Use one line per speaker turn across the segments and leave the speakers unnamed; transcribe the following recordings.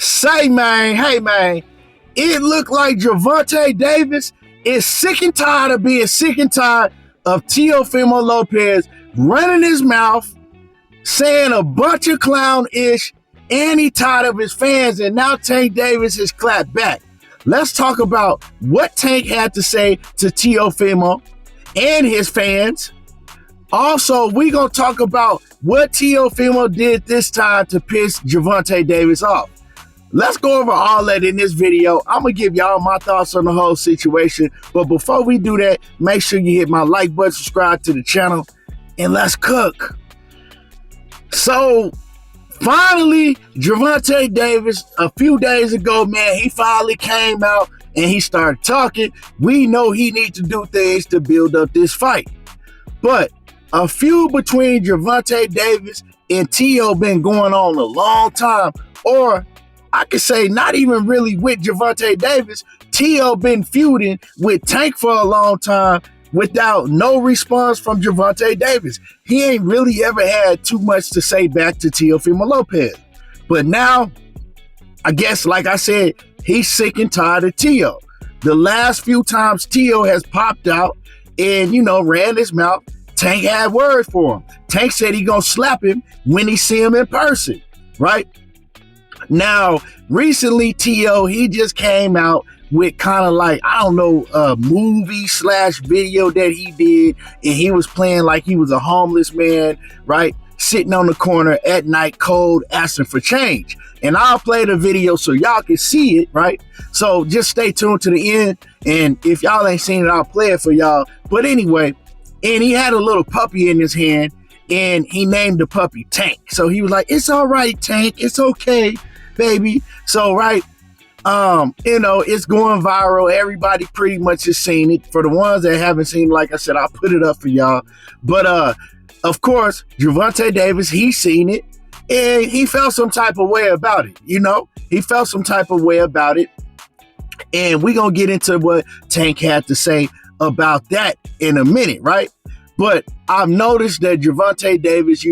Say, man, hey, man, it looked like Gervonta Davis is sick and tired of being sick and tired of Teofimo Lopez running his mouth, saying a bunch of clown-ish, and he tired of his fans, and now Tank Davis has clapped back. Let's talk about what Tank had to say to Teofimo and his fans. Also, we gonna talk about what Teofimo did this time to piss Gervonta Davis off. Let's go over all that in this video. I'm gonna give y'all my thoughts on the whole situation. But before we do that, make sure you hit my like button, subscribe to the channel, and let's cook. So finally, Gervonta Davis, a few days ago, man, he finally came out and he started talking. We know he needs to do things to build up this fight. But a feud between Gervonta Davis and Teo been going on a long time, or I could say not even really with Gervonta Davis. Teo been feuding with Tank for a long time without no response from Gervonta Davis. He ain't really ever had too much to say back to Teofimo Lopez. But now, I guess, like I said, he's sick and tired of Teo. The last few times Teo has popped out and, ran his mouth, Tank had words for him. Tank said he gonna slap him when he see him in person, right? Now, recently, Teo, he just came out with kind of like, I don't know, a movie/video that he did, and he was playing like he was a homeless man, right? Sitting on the corner at night, cold, asking for change. And I'll play the video so y'all can see it, right? So just stay tuned to the end, and if y'all ain't seen it, I'll play it for y'all. But anyway, and he had a little puppy in his hand, and he named the puppy Tank. So he was like, "It's all right, Tank. It's okay, baby." So, right, it's going viral. Everybody pretty much has seen it. For the ones that haven't seen it, like I said, I'll put it up for y'all. But, of course, Gervonta Davis, he's seen it, and he felt some type of way about it, He felt some type of way about it, and we're going to get into what Tank had to say about that in a minute, right? But I've noticed that Gervonta Davis,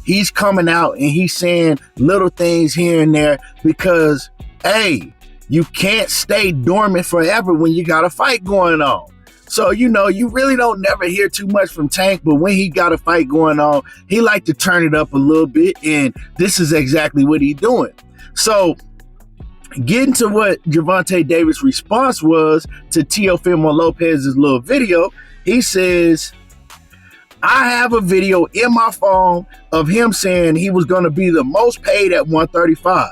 he's coming out and he's saying little things here and there because, hey, you can't stay dormant forever when you got a fight going on. So, you really don't never hear too much from Tank, but when he got a fight going on, he like to turn it up a little bit, and this is exactly what he's doing. So, getting to what Gervonta Davis' response was to Teofimo Lopez's little video, he says, "I have a video in my phone of him saying he was going to be the most paid at 135.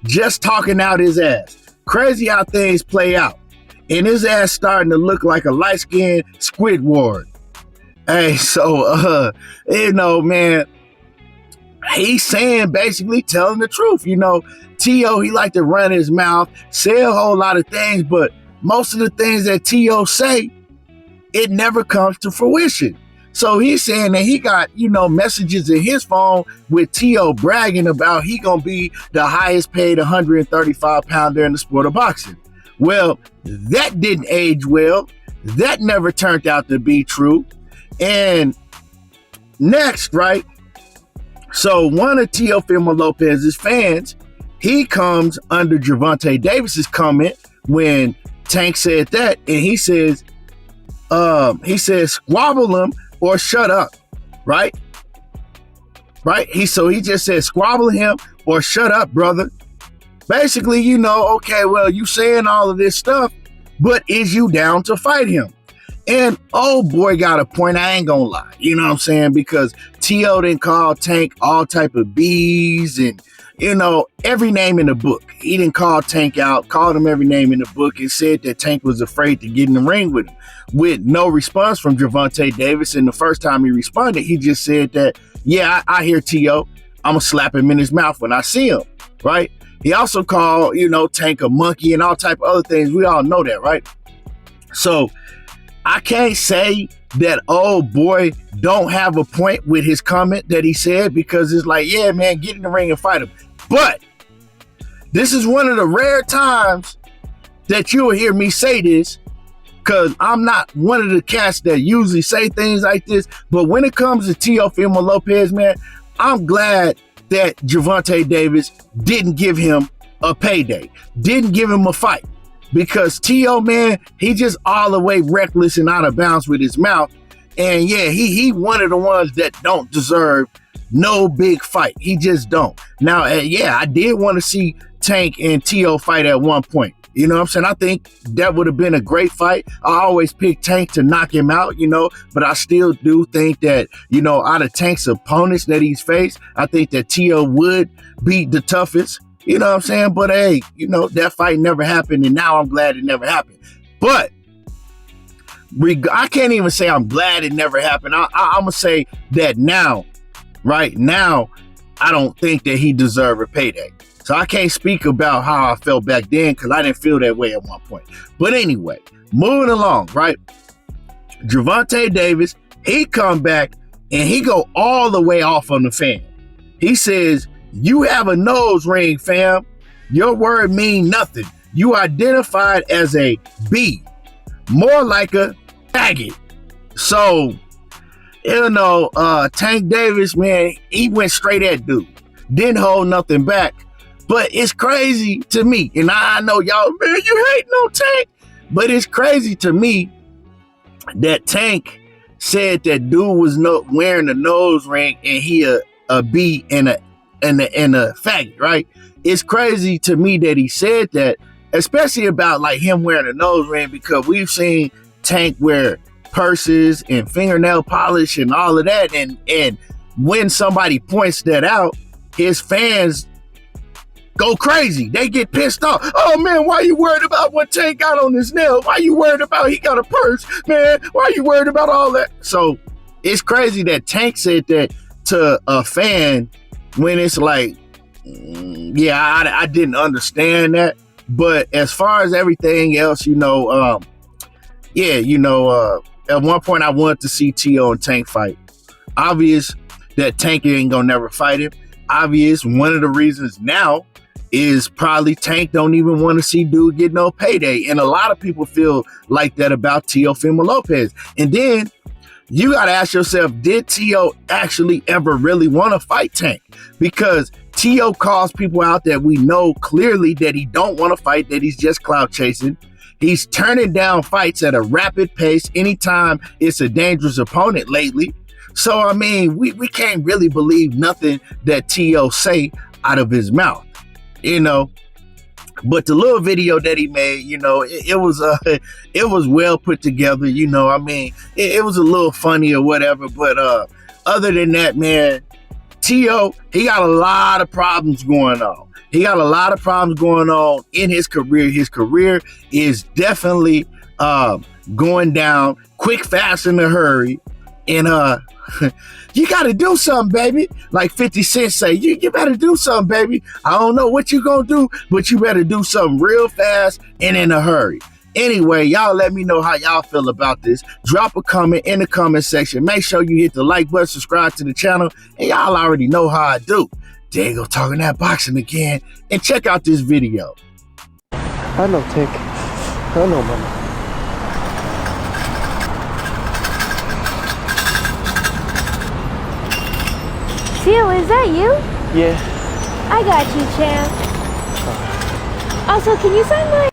Just talking out his ass. Crazy how things play out. And his ass starting to look like a light-skinned Squidward." Hey, so, man, he's saying, basically telling the truth. Teo, he like to run his mouth, say a whole lot of things, but most of the things that Teo say, it never comes to fruition. So he's saying that he got, messages in his phone with Teo bragging about he gonna be the highest paid 135 pounder in the sport of boxing. Well, that didn't age well. That never turned out to be true. And next, right? So one of Teofimo Lopez's fans, he comes under Gervonta Davis's comment when Tank said that, and he says, "Squabble him or shut up," right? Right? He just said, "Squabble him or shut up, brother." Basically, okay, well, you saying all of this stuff, but is you down to fight him? And old boy got a point, I ain't gonna lie. You know what I'm saying? Because Teo didn't call Tank all type of B's and, every name in the book. He didn't call Tank out, called him every name in the book, and said that Tank was afraid to get in the ring with him, with no response from Gervonta Davis. And the first time he responded, he just said that, "Yeah, I hear Teo. I'm gonna slap him in his mouth when I see him," right? He also called, Tank a monkey and all type of other things. We all know that, right? So I can't say that old boy don't have a point with his comment that he said, because it's like, yeah, man, get in the ring and fight him. But this is one of the rare times that you'll hear me say this, because I'm not one of the cats that usually say things like this. But when it comes to Teofimo Lopez, man, I'm glad that Gervonta Davis didn't give him a payday, didn't give him a fight. Because Tio, man, he just all the way reckless and out of bounds with his mouth. And yeah, he one of the ones that don't deserve no big fight. He just don't. Now, yeah, I did want to see Tank and Tio fight at one point. You know what I'm saying? I think that would have been a great fight. I always pick Tank to knock him out, you know, but I still do think that, you know, out of Tank's opponents that he's faced, I think that Tio would beat the toughest. You know what I'm saying? But hey, you know, that fight never happened, and now I'm glad it never happened. But I can't even say I'm glad it never happened. I'm going to say that now, right now, I don't think that he deserved a payday. So I can't speak about how I felt back then because I didn't feel that way at one point. But anyway, moving along, right? Gervonta Davis, he come back and he go all the way off on the fan. He says, "You have a nose ring, fam. Your word mean nothing. You identified as a B, more like a faggot." So, you know, Tank Davis, man, he went straight at dude. Didn't hold nothing back. But it's crazy to me, and I know y'all, man, you hate no Tank, but it's crazy to me that Tank said that dude was not wearing a nose ring and he a B and a faggot, right? It's crazy to me that he said that, especially about like him wearing a nose ring, because we've seen Tank wear purses and fingernail polish and all of that, and when somebody points that out, his fans go crazy. They get pissed off. "Oh man, why you worried about what Tank got on his nail? Why you worried about he got a purse, man? Why you worried about all that?" So it's crazy that Tank said that to a fan when it's like, yeah, I didn't understand that. But as far as everything else, you know, yeah, you know, at one point I wanted to see Tio and Tank fight. Obvious that Tank ain't gonna never fight him. Obvious, one of the reasons now is probably Tank don't even want to see dude get no payday. And a lot of people feel like that about Teofimo Lopez. And then you got to ask yourself, did Tio actually ever really want to fight Tank? Because Tio calls people out that we know clearly that he don't want to fight, that he's just clout chasing. He's turning down fights at a rapid pace anytime it's a dangerous opponent lately. So, I mean, we can't really believe nothing that Tio say out of his mouth, you know. But the little video that he made, you know, it was well put together, you know. I mean, it was a little funny or whatever. But other than that, man, Tio, he got a lot of problems going on. He got a lot of problems going on in his career. His career is definitely going down quick, fast, in a hurry. And you got to do something, baby. Like 50 Cent say, you better do something, baby. I don't know what you gonna do, but you better do something real fast and in a hurry. Anyway, y'all let me know how y'all feel about this. Drop a comment in the comment section. Make sure you hit the like button, subscribe to the channel, and y'all already know how I do. There you go, talking that boxing again. And check out this video.
I know, Tank. I know, mama.
Tio, is that you?
Yeah.
I got you, champ. Also, can you sign my...